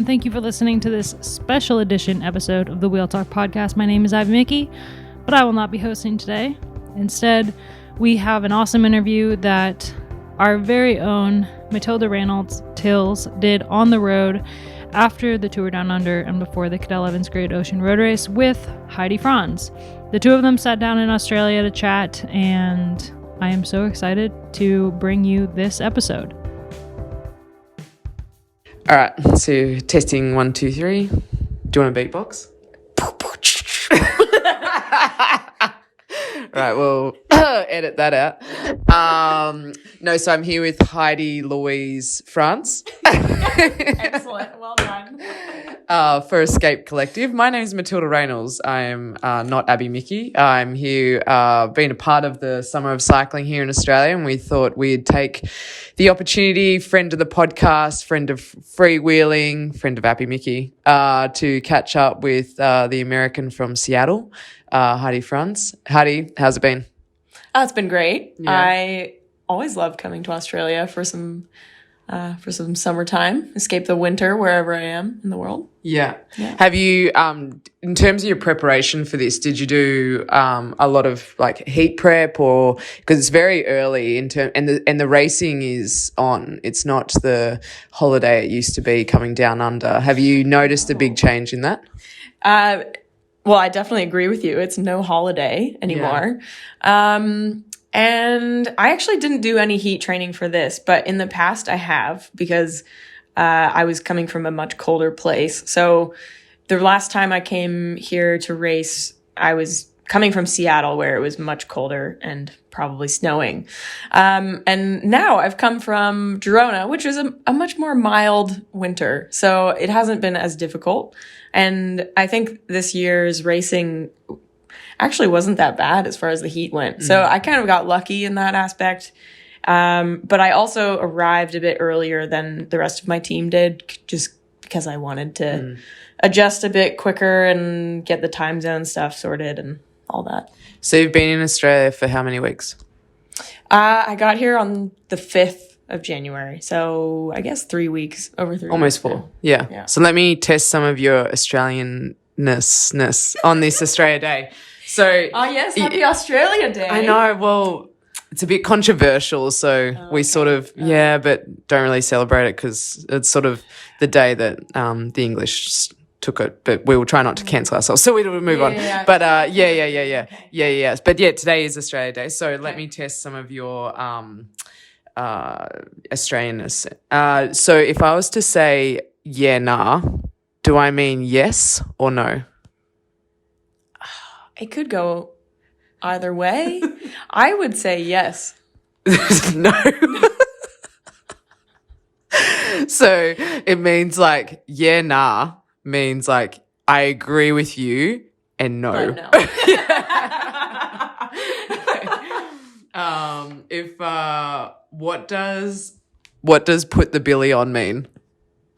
and thank you for listening to this special edition episode of the Wheel Talk podcast. My name is Ivy Mickey, but I will not be hosting today. Instead, we have an awesome interview that our very own Matilda Raynolds, Tils, did on the road after the Tour Down Under and before the Cadel Evans Great Ocean Road Race with Heidi Franz. The two of them sat down in Australia to chat, and I am so excited to bring you this episode. All right, so testing 1, 2, 3. Do you want a beatbox? Right, we'll edit that out. No, so I'm here with Heidi Louise Franz. Excellent, well done. For Escape Collective. My name is Matilda Raynolds. I'm not Abby Mickey. I'm here being a part of the Summer of Cycling here in Australia, and we thought we'd take the opportunity, friend of the podcast, friend of freewheeling, friend of Abby Mickey, to catch up with the American from Seattle, Heidi Franz. Heidi, how's it been? It's been great. Yeah. I always love coming to Australia for some summertime, escape the winter wherever I am in the world. Yeah. Have you, in terms of your preparation for this, did you do a lot of like heat prep, or because it's very early and the racing is on? It's not the holiday it used to be coming down under. Have you noticed a big change in that? Well, I definitely agree with you. It's no holiday anymore. Yeah. And I actually didn't do any heat training for this, but in the past I have, because I was coming from a much colder place. So the last time I came here to race, I was coming from Seattle, where it was much colder and probably snowing. And now I've come from Girona, which is a much more mild winter. So it hasn't been as difficult. And I think this year's racing actually wasn't that bad as far as the heat went. So I kind of got lucky in that aspect. But I also arrived a bit earlier than the rest of my team did, just because I wanted to adjust a bit quicker and get the time zone stuff sorted and all that. So you've been in Australia for how many weeks? I got here on the 5th of January. So I guess 3 weeks, over 3 weeks. Almost 4. Yeah. So let me test some of your Australian-ness on this Australia Day. So, oh, yes, happy Australia Day. I know. Well, it's a bit controversial, so we sort of, but don't really celebrate it because it's sort of the day that the English took it, but we will try not to cancel ourselves, so we will move on. But yes. But yeah, today is Australia Day, so let me test some of your Australianness. So if I was to say yeah, nah, do I mean yes or no? It could go either way. I would say yes. No. So it means like yeah, nah means like I agree with you and no. But no. What does put the billy on mean?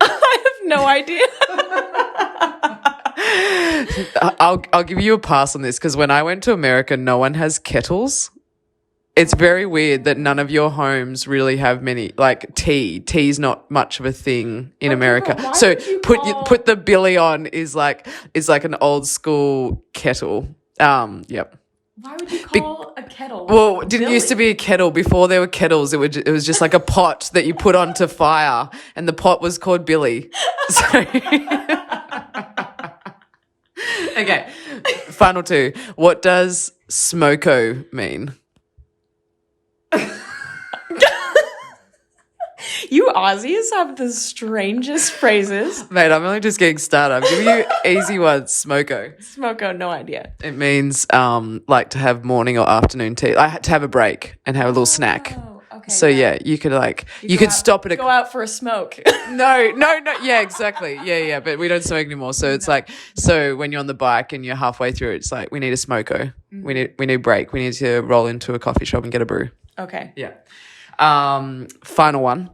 I have no idea. I'll give you a pass on this, because when I went to America, no one has kettles. It's very weird that none of your homes really have many, like tea. Tea's not much of a thing in America. So put the billy on is like an old school kettle. Yep. Why would you call a kettle? Well, it didn't used to be a kettle. Before there were kettles, it was just like a pot that you put onto fire, and the pot was called Billy. So okay, final 2. What does smoko mean? You Aussies have the strangest phrases. Mate, I'm only just getting started. I'm giving you easy ones. Smoko. Smoko, no idea. It means like to have morning or afternoon tea. Like to have a break and have a little snack. Oh, okay. So yeah, you could stop at a go out for a smoke. No. Yeah, exactly. Yeah. But we don't smoke anymore. So it's like, so when you're on the bike and you're halfway through, it's like, we need a smoko. We need a break. We need to roll into a coffee shop and get a brew. Okay. Yeah. Final one.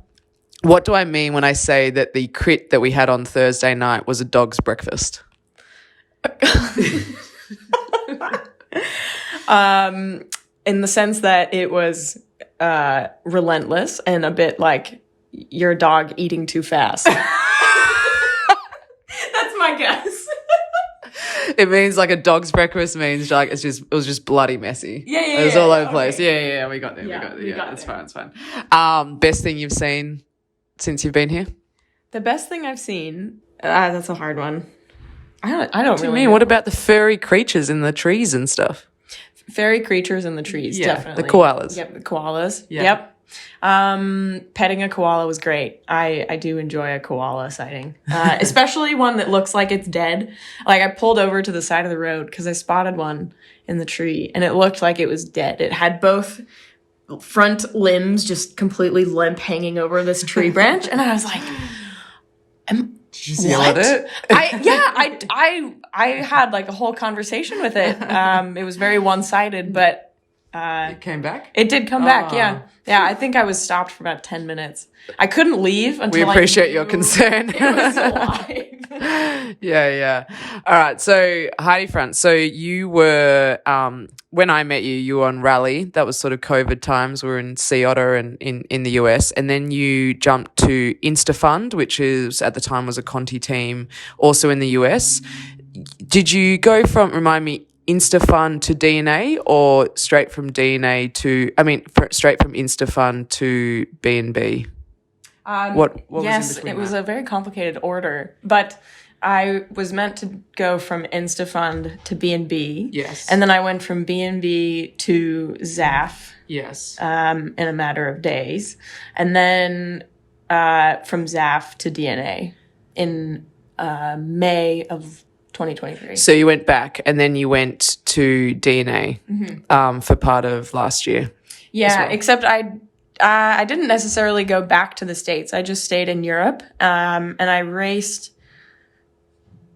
What do I mean when I say that the crit that we had on Thursday night was a dog's breakfast? In the sense that it was relentless and a bit like your dog eating too fast. my guess. It means like a dog's breakfast means like it was just bloody messy. Yeah. It was all over the okay. place. Yeah. We got there. It's fine. It's fine. Best thing you've seen since you've been here? The best thing I've seen. That's a hard one. I don't What do you really mean? know. What about the furry creatures in the trees and stuff? Fairy creatures in the trees, definitely. The koalas. Yep, the koalas. Yeah. Yep. Petting a koala was great. I do enjoy a koala sighting, especially one that looks like it's dead. Like I pulled over to the side of the road because I spotted one in the tree and it looked like it was dead. It had both front limbs just completely limp hanging over this tree branch. And I was like, Did you yell at it? I had like a whole conversation with it. It was very one-sided, but It came back? it did come back. Yeah. I think I was stopped for about 10 minutes. I couldn't leave until We appreciate I your knew concern. It was alive. Yeah. All right. So Heidi Franz, so you were, when I met you, you were on Rally. That was sort of COVID times. We were in Sea Otter and in the US. And then you jumped to InstaFund, which is at the time was a Conti team, also in the US. Did you go from, remind me, InstaFund to DNA or straight from InstaFund to B&B? What was yes, in between it was that? a very complicated order, but I was meant to go from InstaFund to B&B. Yes. And then I went from B&B to ZAF Yes. in a matter of days. And then from ZAF to DNA in May of 2023. So you went back and then you went to DNA for part of last year. Yeah, well. except I didn't necessarily go back to the States. I just stayed in Europe, and I raced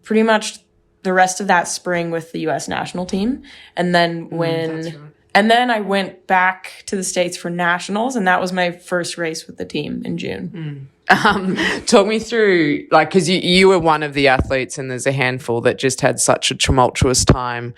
pretty much the rest of that spring with the U.S. national team. And then that's right. and then I went back to the States for nationals, and that was my first race with the team in June. Talk me through, like, because you were one of the athletes and there's a handful that just had such a tumultuous time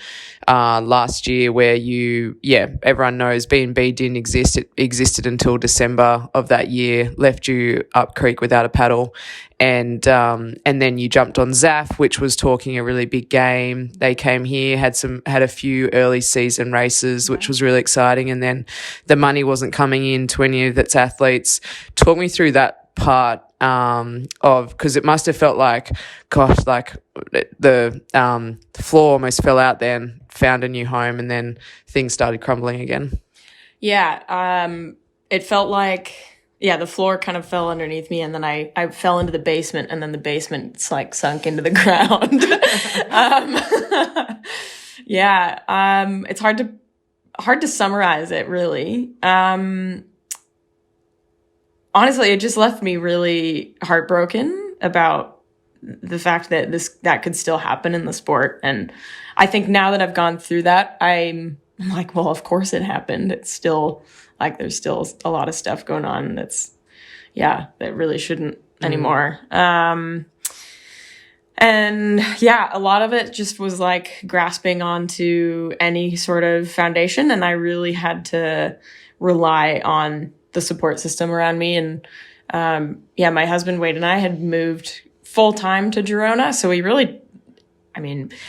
last year where everyone knows B&B didn't exist. It existed until December of that year, left you up creek without a paddle. And then you jumped on ZAF, which was talking a really big game. They came here, had a few early season races, which was really exciting. And then the money wasn't coming in to any of its athletes. Talk me through that part of, because it must have felt like, gosh, like the floor almost fell out there and found a new home, and then things started crumbling again. Yeah, it felt like, the floor kind of fell underneath me, and then I fell into the basement, and then the basement's like sunk into the ground. It's hard to summarize it, really. Honestly, it just left me really heartbroken about the fact that that could still happen in the sport. And I think now that I've gone through that, I'm like, well, of course it happened. It's still like, there's still a lot of stuff going on that really shouldn't anymore. A lot of it just was like grasping onto any sort of foundation. And I really had to rely on the support system around me. And my husband Wade and I had moved full time to Girona. So we really,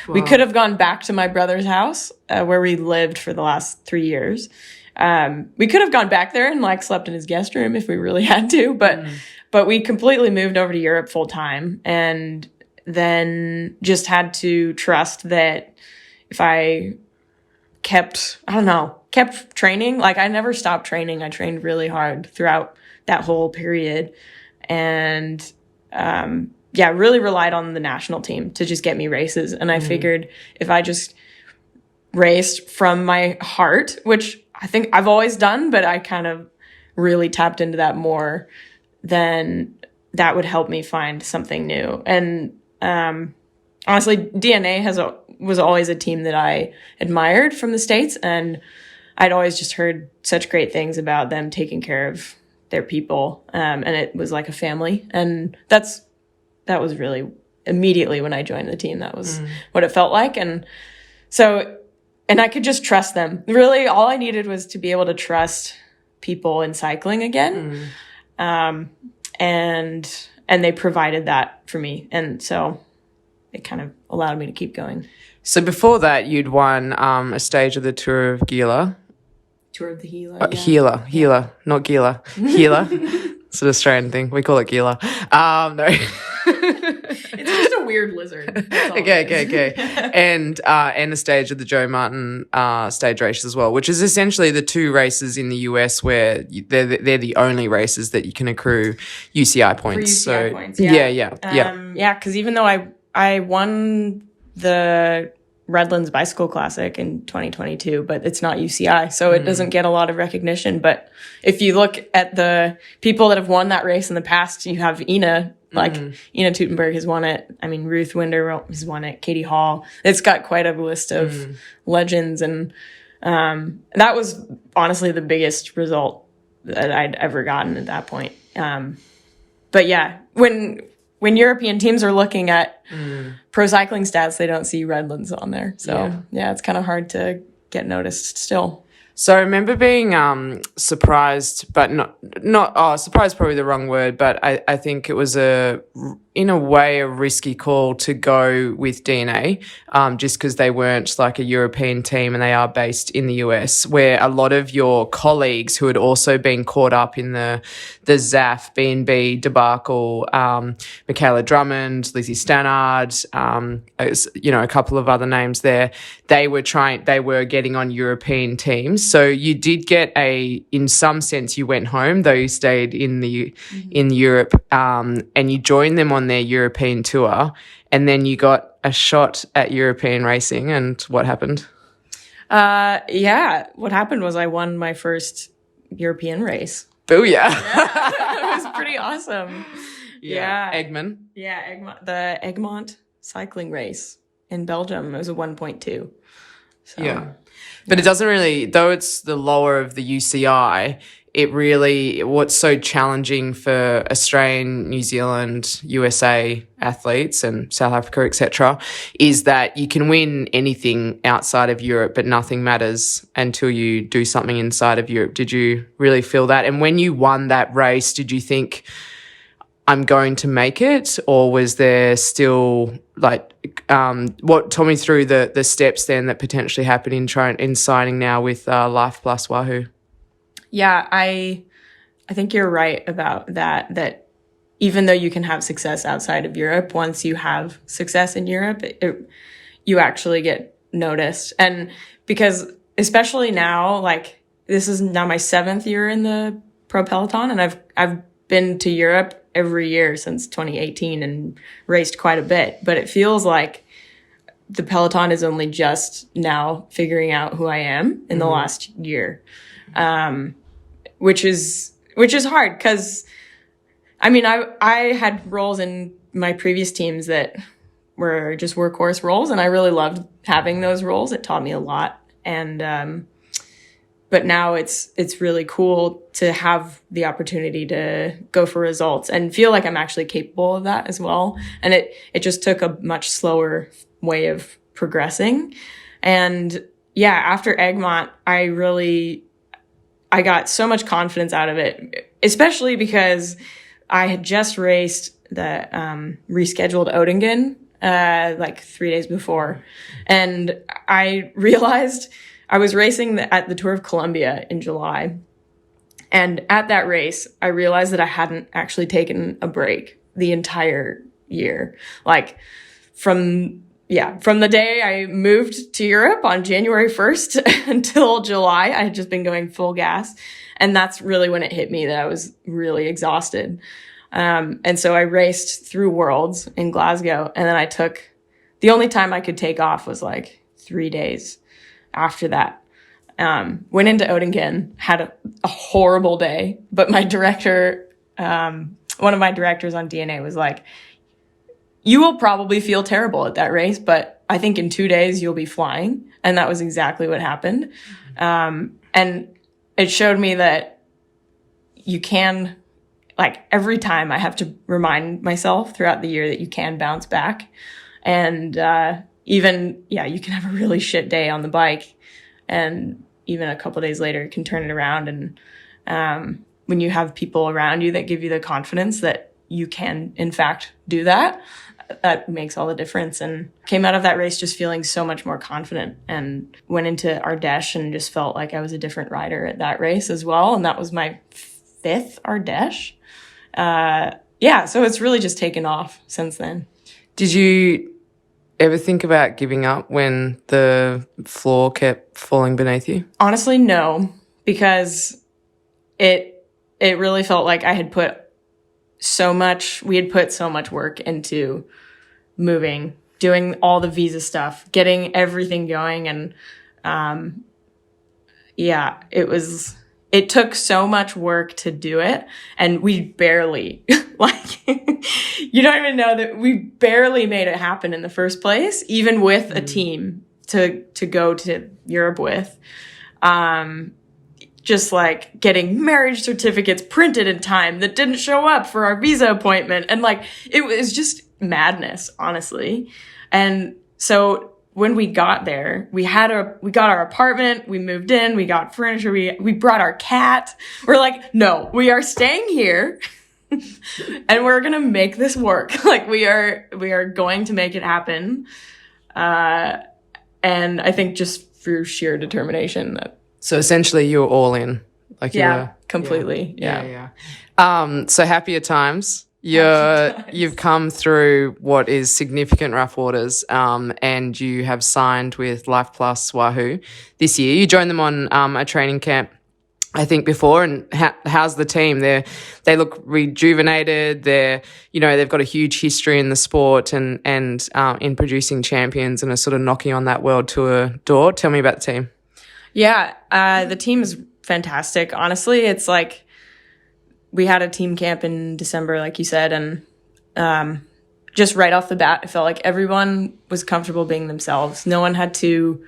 we could have gone back to my brother's house where we lived for the last 3 years. We could have gone back there and like slept in his guest room if we really had to, but we completely moved over to Europe full time, and then just had to trust that if I kept training. Like I never stopped training. I trained really hard throughout that whole period, and really relied on the national team to just get me races. And I figured if I just raced from my heart, which I think I've always done, but I kind of really tapped into that more, then that would help me find something new. And honestly, DNA was always a team that I admired from the States, and I'd always just heard such great things about them taking care of their people. And it was like a family. And that was really immediately when I joined the team, that was what it felt like. And so, and I could just trust them. Really, all I needed was to be able to trust people in cycling again. And they provided that for me. And so, it kind of allowed me to keep going. So before that, you'd won a stage of the Tour of Gila. Tour of the Gila. Gila, not Gila. Gila. It's an Australian thing. We call it Gila. No. It's just a weird lizard. Okay. And a stage of the Joe Martin stage races as well, which is essentially the two races in the US where they're the only races that you can accrue UCI points. For UCI points, yeah. Because even though I won the Redlands Bicycle Classic in 2022, but it's not UCI, so it doesn't get a lot of recognition. But if you look at the people that have won that race in the past, you have Ina. Ina Teutenberg has won it. I mean, Ruth Winder has won it. Katie Hall. It's got quite a list of legends. And that was honestly the biggest result that I'd ever gotten at that point. But yeah, when European teams are looking at pro cycling stats, they don't see Redlands on there. So yeah it's kind of hard to get noticed still. So I remember being surprised, but not surprised, probably the wrong word, but I think it was in a way a risky call to go with DNA, just because they weren't like a European team and they are based in the US, where a lot of your colleagues who had also been caught up in the ZAF, B&B debacle, Michaela Drummond, Lizzie Stannard, a couple of other names there, they were getting on European teams. So you did get in some sense, you went home, though you stayed in Europe, and you joined them on their European tour, and then you got a shot at European racing. And what happened? What happened was I won my first European race. Booyah! It was pretty awesome. Yeah. Egmont. Yeah, the Egmont cycling race in Belgium. It was a 1.2. So, yeah. But it doesn't really, though it's the lower of the UCI, what's so challenging for Australian, New Zealand, USA athletes and South Africa, etc., is that you can win anything outside of Europe, but nothing matters until you do something inside of Europe. Did you really feel that? And when you won that race, did you think, I'm going to make it? Or was there still talk me through the steps then that potentially happened in signing now with Lifeplus Wahoo? Yeah, I think you're right about that even though you can have success outside of Europe, once you have success in Europe, you actually get noticed. And because especially now, like this is now my 7th year in the Pro Peloton, and I've been to Europe every year since 2018 and raced quite a bit, but it feels like the Peloton is only just now figuring out who I am in the last year. Which is hard because, I mean, I had roles in my previous teams that were just workhorse roles, and I really loved having those roles. It taught me a lot, and but now it's really cool to have the opportunity to go for results and feel like I'm actually capable of that as well. And it just took a much slower way of progressing, and yeah, after Egmont, I got so much confidence out of it, especially because I had just raced the rescheduled Oettingen like 3 days before. And I realized I was racing at the Tour of Colombia in July. And at that race, I realized that I hadn't actually taken a break the entire year. Like from the day I moved to Europe on January 1st until July, I had just been going full gas. And that's really when it hit me that I was really exhausted. And so I raced through Worlds in Glasgow. And then the only time I could take off was like 3 days after that. Went into Oettingen, had a horrible day. But my director, one of my directors on DNA was like, you will probably feel terrible at that race, but I think in 2 days you'll be flying. And that was exactly what happened. And it showed me that you can, like every time I have to remind myself throughout the year that you can bounce back. And you can have a really shit day on the bike. And even a couple days later, you can turn it around. And when you have people around you that give you the confidence that you can, in fact, do that, that makes all the difference. And came out of that race just feeling so much more confident, and went into Ardèche and just felt like I was a different rider at that race as well. And that was my 5th Ardèche. So it's really just taken off since then. Did you ever think about giving up when the floor kept falling beneath you? Honestly, no, because it really felt like we had put so much work into moving, doing all the visa stuff, getting everything going. And, it took so much work to do it. And we barely, you don't even know that we barely made it happen in the first place, even with a team to go to Europe with. Just getting marriage certificates printed in time that didn't show up for our visa appointment. And it was just madness, honestly. And so when we got there, we got our apartment, we moved in, we got furniture, we brought our cat. We're like, no, we are staying here and we're going to make this work. We are going to make it happen. And I think just through sheer determination. So essentially you were all in. Completely. Yeah. So happier times. You've come through what is significant rough waters, and you have signed with Lifeplus Wahoo this year. You joined them on a training camp, I think, before. And how's the team? They look rejuvenated. They've got a huge history in the sport and in producing champions, and are sort of knocking on that world tour door. Tell me about the team. Yeah, the team is fantastic. Honestly, it's we had a team camp in December, like you said, and just right off the bat, it felt like everyone was comfortable being themselves. No one had to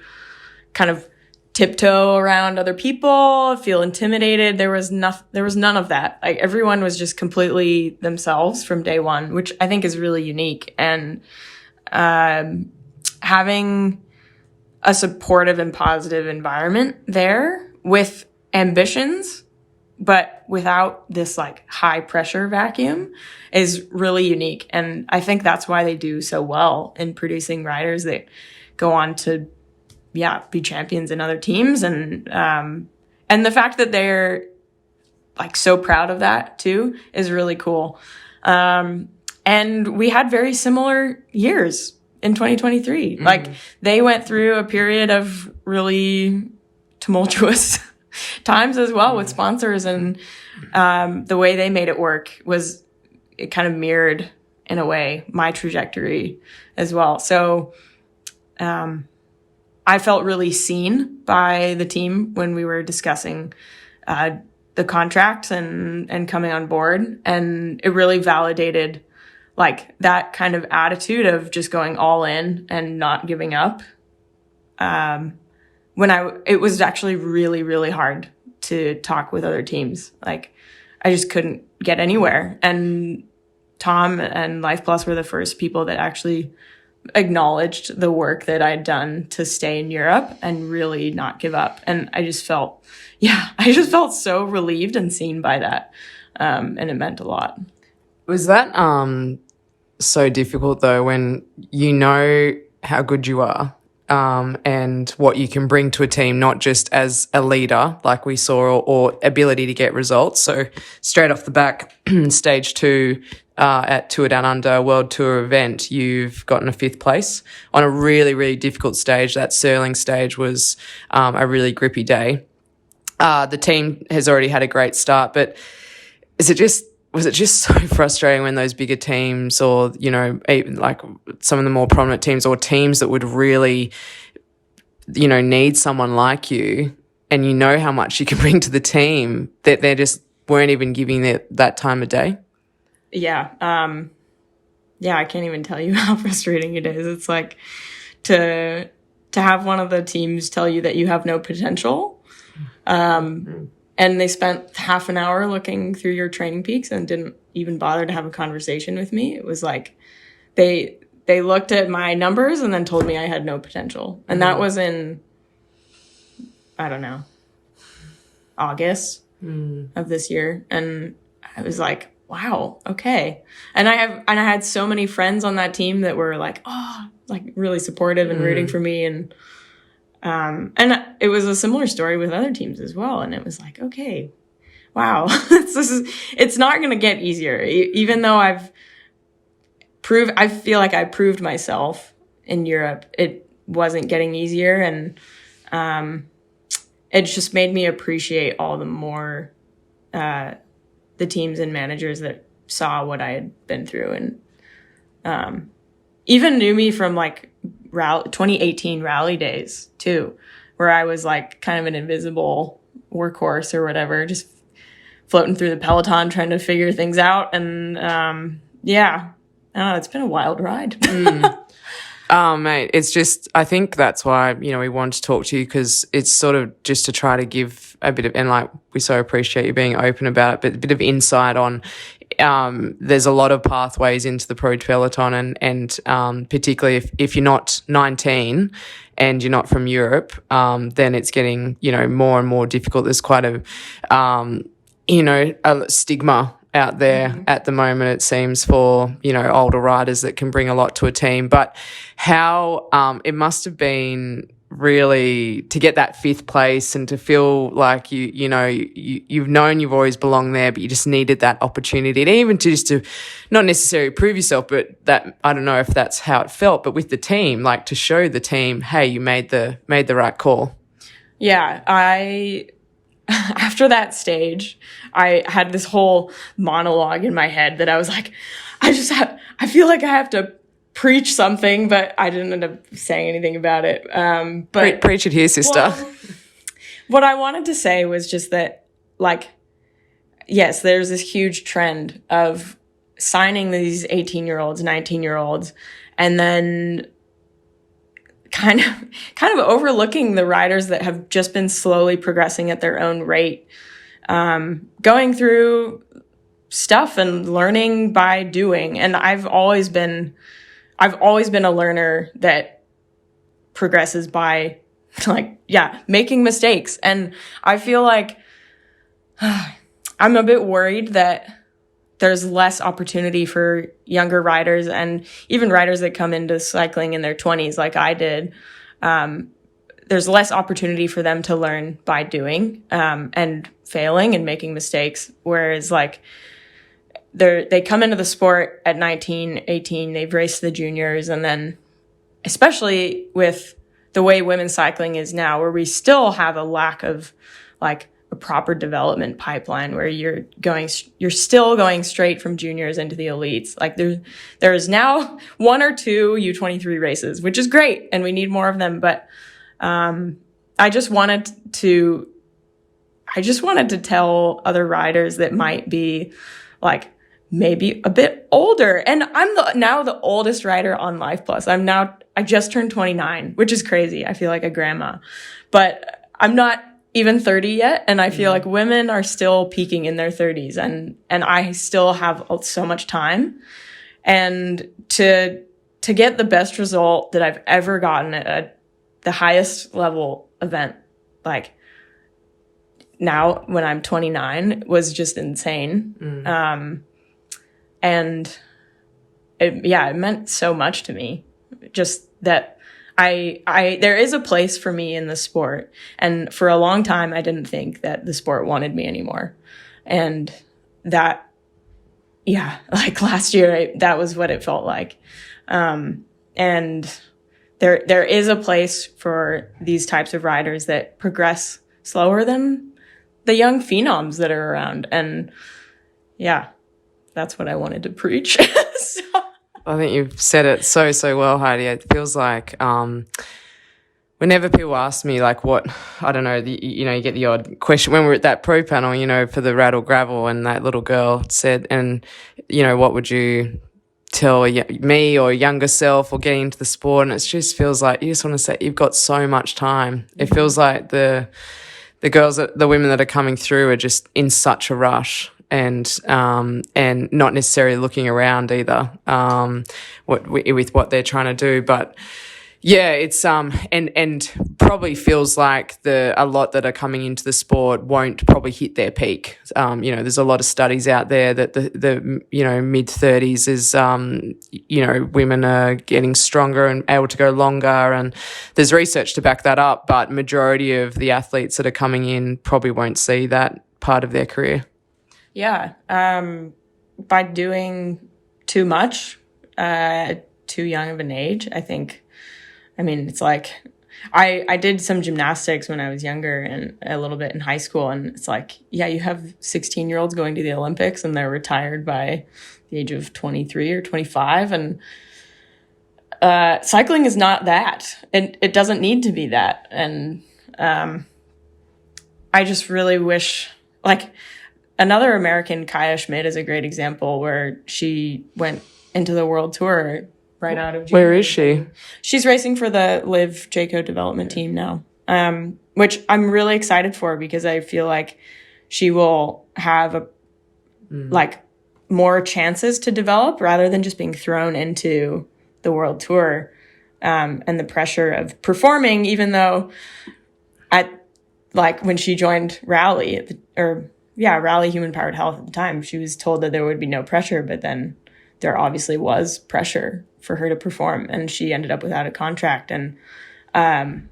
kind of tiptoe around other people, feel intimidated. There was none of that. Everyone was just completely themselves from day one, which I think is really unique. And having a supportive and positive environment there with ambitions, but without this high pressure vacuum, is really unique. And I think that's why they do so well in producing riders that go on to, be champions in other teams. And the fact that they're so proud of that too is really cool. And we had very similar years in 2023. Mm-hmm. They went through a period of really tumultuous times as well with sponsors, and the way they made it work it kind of mirrored in a way my trajectory as well. So I felt really seen by the team when we were discussing the contract and coming on board, and it really validated that kind of attitude of just going all in and not giving up. It was actually really, really hard to talk with other teams. I just couldn't get anywhere. And Tom and Lifeplus were the first people that actually acknowledged the work that I'd done to stay in Europe and really not give up. And I just felt so relieved and seen by that. And it meant a lot. Was that so difficult though, when you know how good you are? And what you can bring to a team, not just as a leader, like we saw, or ability to get results. So straight off the back, stage 2 at Tour Down Under World Tour event, you've gotten a 5th place on a really, really difficult stage. That Stirling stage was a really grippy day. The team has already had a great start, but was it just so frustrating when those bigger teams, or, even some of the more prominent teams, or teams that would really, need someone like you, and how much you can bring to the team, that they just weren't even giving that time of day? Yeah. I can't even tell you how frustrating it is. It's to have one of the teams tell you that you have no potential. And they spent half an hour looking through your training peaks and didn't even bother to have a conversation with me. It was they looked at my numbers and then told me I had no potential. And that was in, I don't know, August of this year. And I was wow, okay. And I had so many friends on that team that were like, really supportive and rooting for me. And it was a similar story with other teams as well. And it was like, okay, wow, it's not going to get easier. Even though I feel like I proved myself in Europe, it wasn't getting easier. And it just made me appreciate all the more the teams and managers that saw what I had been through, and even knew me from like 2018 rally days too, where I was like kind of an invisible workhorse or whatever, just floating through the peloton trying to figure things out. And I don't know, it's been a wild ride. Oh, mate, it's just, I think that's why, we wanted to talk to you, because it's sort of just to try to give a bit of, and like, we so appreciate you being open about it, but a bit of insight on, there's a lot of pathways into the pro peloton, and particularly if you're not 19 and you're not from Europe, then it's getting, more and more difficult. There's quite a stigma out there at the moment, it seems, for, older riders that can bring a lot to a team. But how it must have been really to get that 5th place and to feel like you've known you've always belonged there, but you just needed that opportunity, and even to not necessarily prove yourself, but that, I don't know if that's how it felt, but with the team, like to show the team, hey, you made the right call. Yeah, after that stage, I had this whole monologue in my head that I was like, I feel like I have to preach something, but I didn't end up saying anything about it. But preach it here, sister. Well, what I wanted to say was just that, like, yes, there's this huge trend of signing these 18-year-olds, 19-year-olds, and then kind of overlooking the riders that have just been slowly progressing at their own rate, going through stuff and learning by doing. And I've always been a learner that progresses by making mistakes. And I feel like I'm a bit worried that there's less opportunity for younger riders, and even riders that come into cycling in their 20s like I did. There's less opportunity for them to learn by doing, and failing and making mistakes. Whereas like they come into the sport at 19, 18, they've raced the juniors, and then especially with the way women's cycling is now, where we still have a lack of like a proper development pipeline, where you're still going straight from juniors into the elites. Like there's now 1 or 2 U23 races, which is great, and we need more of them. But I just wanted to tell other riders that might be like maybe a bit older, and I'm now the oldest rider on Lifeplus. I just turned 29, which is crazy. I feel like a grandma, but I'm not even 30 yet. And I feel like women are still peaking in their 30s, and I still have so much time. And to get the best result that I've ever gotten at the highest level event, like now when I'm 29, was just insane. And it meant so much to me, just that there is a place for me in the sport. And for a long time, I didn't think that the sport wanted me anymore. And that, like last year, that was what it felt like. And there is a place for these types of riders that progress slower than the young phenoms that are around. And that's what I wanted to preach. So. I think you've said it so well, Heidi. It feels like whenever people ask me, like, what, I don't know, you get the odd question when we're at that pro panel, for the rattle gravel, and that little girl said, and, what would you tell me or younger self or getting into the sport? And it just feels like you just want to say you've got so much time. It feels like the women that are coming through are just in such a rush. And not necessarily looking around either, with what they're trying to do. But Yeah, it's and probably feels like a lot that are coming into the sport won't probably hit their peak. There's a lot of studies out there that the mid-30s is women are getting stronger and able to go longer, and there's research to back that up. But majority of the athletes that are coming in probably won't see that part of their career. Yeah, by doing too much, too young of an age, I think. I mean, it's like I did some gymnastics when I was younger and a little bit in high school. And it's like, yeah, you have 16-year-olds going to the Olympics and they're retired by the age of 23 or 25. And cycling is not that. It doesn't need to be that. And I just really wish, like, another American, Kaya Schmidt, is a great example where she went into the world tour right out of junior. Where is she? She's racing for the Liv Jayco development team now, which I'm really excited for because I feel like she will have more chances to develop rather than just being thrown into the world tour and the pressure of performing, even though when she joined Rally Rally Human Powered Health at the time, she was told that there would be no pressure, but then there obviously was pressure for her to perform, and she ended up without a contract. And and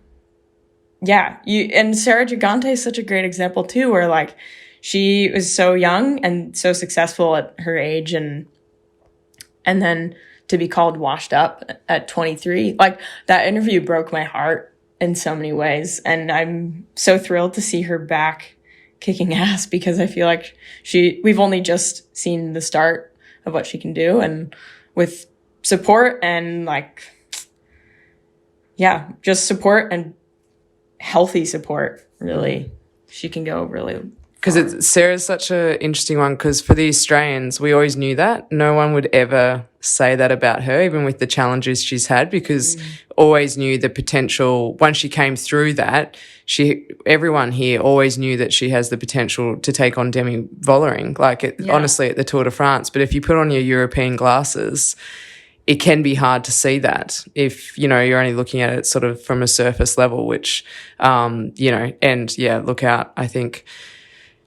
Sarah Gigante is such a great example too, where like she was so young and so successful at her age, and then to be called washed up at 23, like that interview broke my heart in so many ways. And I'm so thrilled to see her back kicking ass because I feel like we've only just seen the start of what she can do, and with support and just support and healthy support, really, she can go really. Because Sarah's such an interesting one, because for the Australians, we always knew that. No one would ever say that about her, even with the challenges she's had, because always knew the potential. Once she came through that, everyone here always knew that she has the potential to take on Demi Vollering, honestly, at the Tour de France. But if you put on your European glasses, it can be hard to see that if, you're only looking at it sort of from a surface level, which, look out, I think.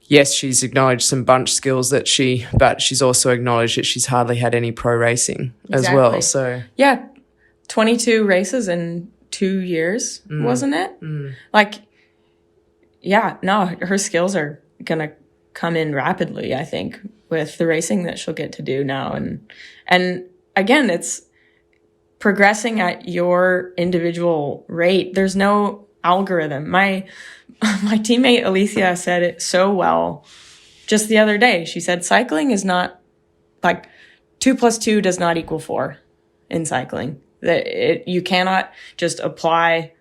Yes, she's acknowledged some bunch skills but she's also acknowledged that she's hardly had any pro racing as well. So 22 races in 2 years, wasn't it? Her skills are gonna come in rapidly, I think, with the racing that she'll get to do now. And again, it's progressing at your individual rate. There's no algorithm. My teammate Alicia said it so well just the other day. She said cycling is not like 2 + 2 does not equal 4 in cycling. That you cannot just apply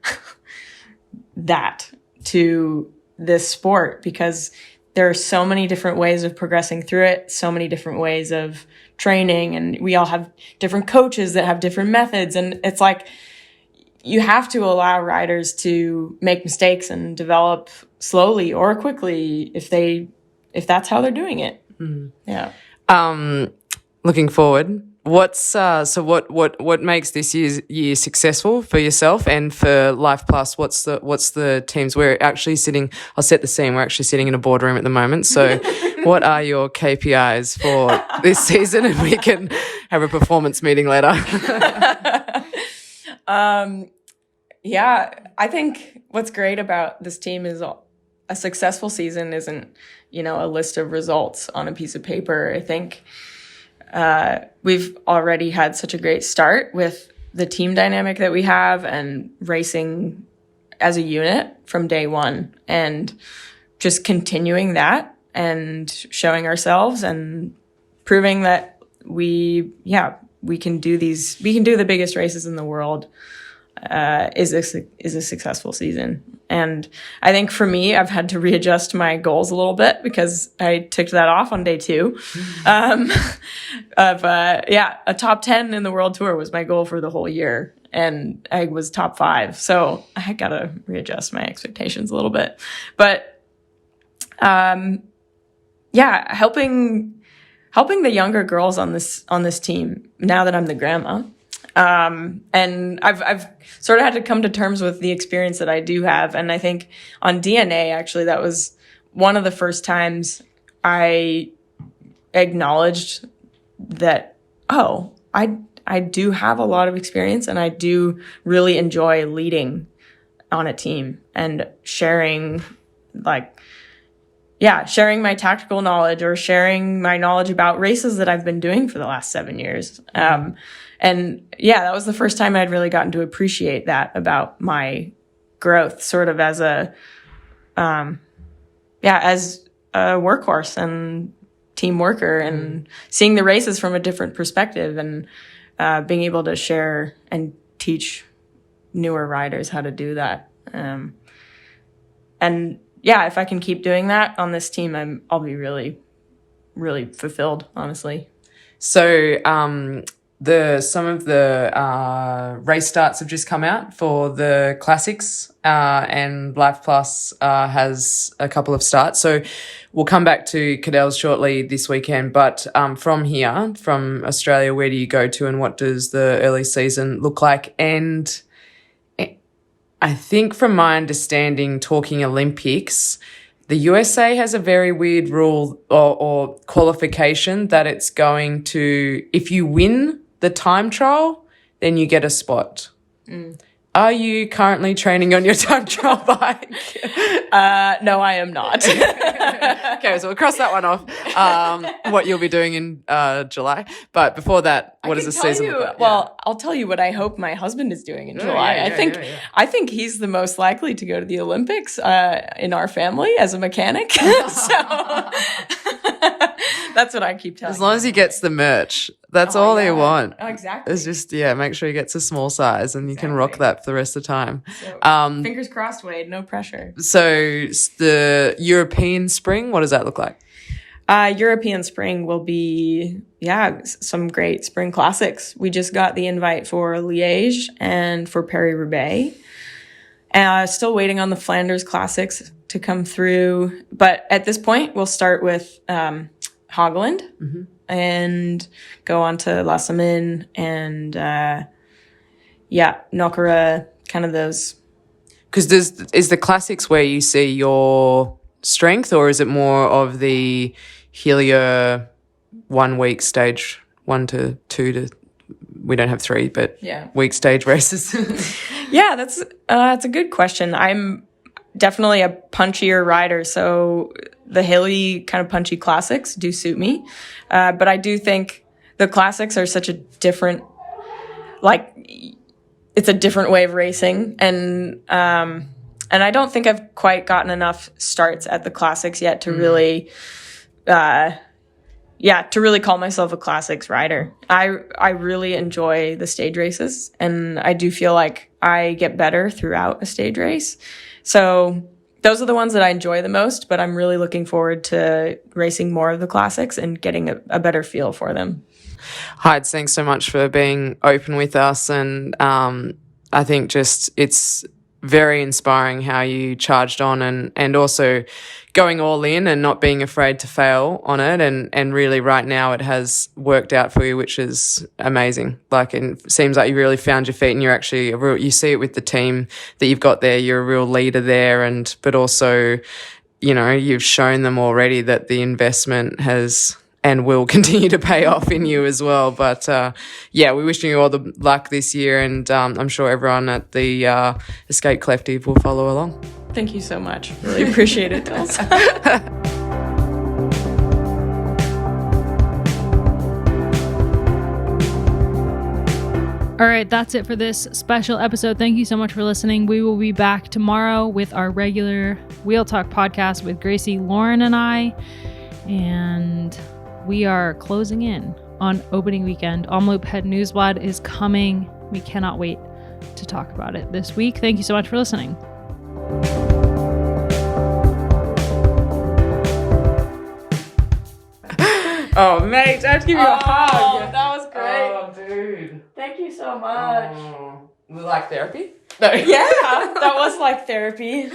that to this sport because there are so many different ways of progressing through it, so many different ways of training, and we all have different coaches that have different methods. And it's like, you have to allow riders to make mistakes and develop slowly or quickly if that's how they're doing it. Yeah. Looking forward, what makes this year successful for yourself and for Lifeplus? What's the teams? We're actually sitting. I'll set the scene. We're actually sitting in a boardroom at the moment. So, what are your KPIs for this season? And we can have a performance meeting later. I think what's great about this team is a successful season isn't, a list of results on a piece of paper. I think we've already had such a great start with the team dynamic that we have and racing as a unit from day one, and just continuing that and showing ourselves and proving that we can do the biggest races in the world is a successul season. And I think for me, I've had to readjust my goals a little bit because I ticked that off on day 2. A top 10 in the world tour was my goal for the whole year, and I was top 5. So I got to readjust my expectations a little bit. But helping the younger girls on this team, now that I'm the grandma, And I've sort of had to come to terms with the experience that I do have. And I think on DNA, actually, that was one of the first times I acknowledged that, I do have a lot of experience, and I do really enjoy leading on a team and sharing my tactical knowledge, or sharing my knowledge about races that I've been doing for the last 7 years. And that was the first time I'd really gotten to appreciate that about my growth, sort of as a workhorse and team worker, and seeing the races from a different perspective, and being able to share and teach newer riders how to do that. If I can keep doing that on this team, I'll be really, really fulfilled, honestly. So, some of the race starts have just come out for the classics, and Lifeplus has a couple of starts. So we'll come back to Cadell's shortly this weekend. But from here, from Australia, where do you go to, and what does the early season look like? And I think from my understanding, talking Olympics, the USA has a very weird rule or qualification that it's going to, if you win the time trial, then you get a spot. Are you currently training on your time trial bike? No, I am not. Okay, so we'll cross that one off. What you'll be doing in July. But before that, what does the season look like? Well, I'll tell you what I hope my husband is doing in July. I think he's the most likely to go to the Olympics in our family as a mechanic. So that's what I keep telling him. As long as he gets the merch, that's all they want. Oh, exactly. It's just, make sure he gets a small size, and you can rock that for the rest of the time. So, fingers crossed, Wade, no pressure. So the European spring, what does that look like? European spring will be, some great spring classics. We just got the invite for Liège and for Paris-Roubaix. Still waiting on the Flanders Classics to come through. But at this point, we'll start with Hageland and go on to La Semaine and, Nokere, kind of those. Because is the classics where you see your strength, or is it more of the Helio 1 week stage 1 to 2 to, we don't have 3, but week stage races? That's a good question. I'm definitely a punchier rider, so the hilly kind of punchy classics do suit me. But I do think the classics are such a different, it's a different way of racing. And I don't think I've quite gotten enough starts at the classics yet to really, to really call myself a classics rider. I really enjoy the stage races, and I do feel like I get better throughout a stage race. So those are the ones that I enjoy the most, but I'm really looking forward to racing more of the classics and getting a better feel for them. Heidi, thanks so much for being open with us. And I think just it's very inspiring how you charged on and also going all in and not being afraid to fail on it. And really right now it has worked out for you, which is amazing. It seems like you really found your feet, and you're actually you see it with the team that you've got there. You're a real leader there, but also, you've shown them already that the investment has and will continue to pay off in you as well. But we're wishing you all the luck this year, and I'm sure everyone at the Escape Collective will follow along. Thank you so much. Really appreciate it, Tils. All right, that's it for this special episode. Thank you so much for listening. We will be back tomorrow with our regular Wheel Talk podcast with Gracie, Loren, and I. And we are closing in on opening weekend. Omloop Het Nieuwsblad is coming. We cannot wait to talk about it this week. Thank you so much for listening. Oh, mate, I have to give you a hug. That was great. Oh, dude. Thank you so much. Oh. Was it like therapy? Yeah, that was like therapy.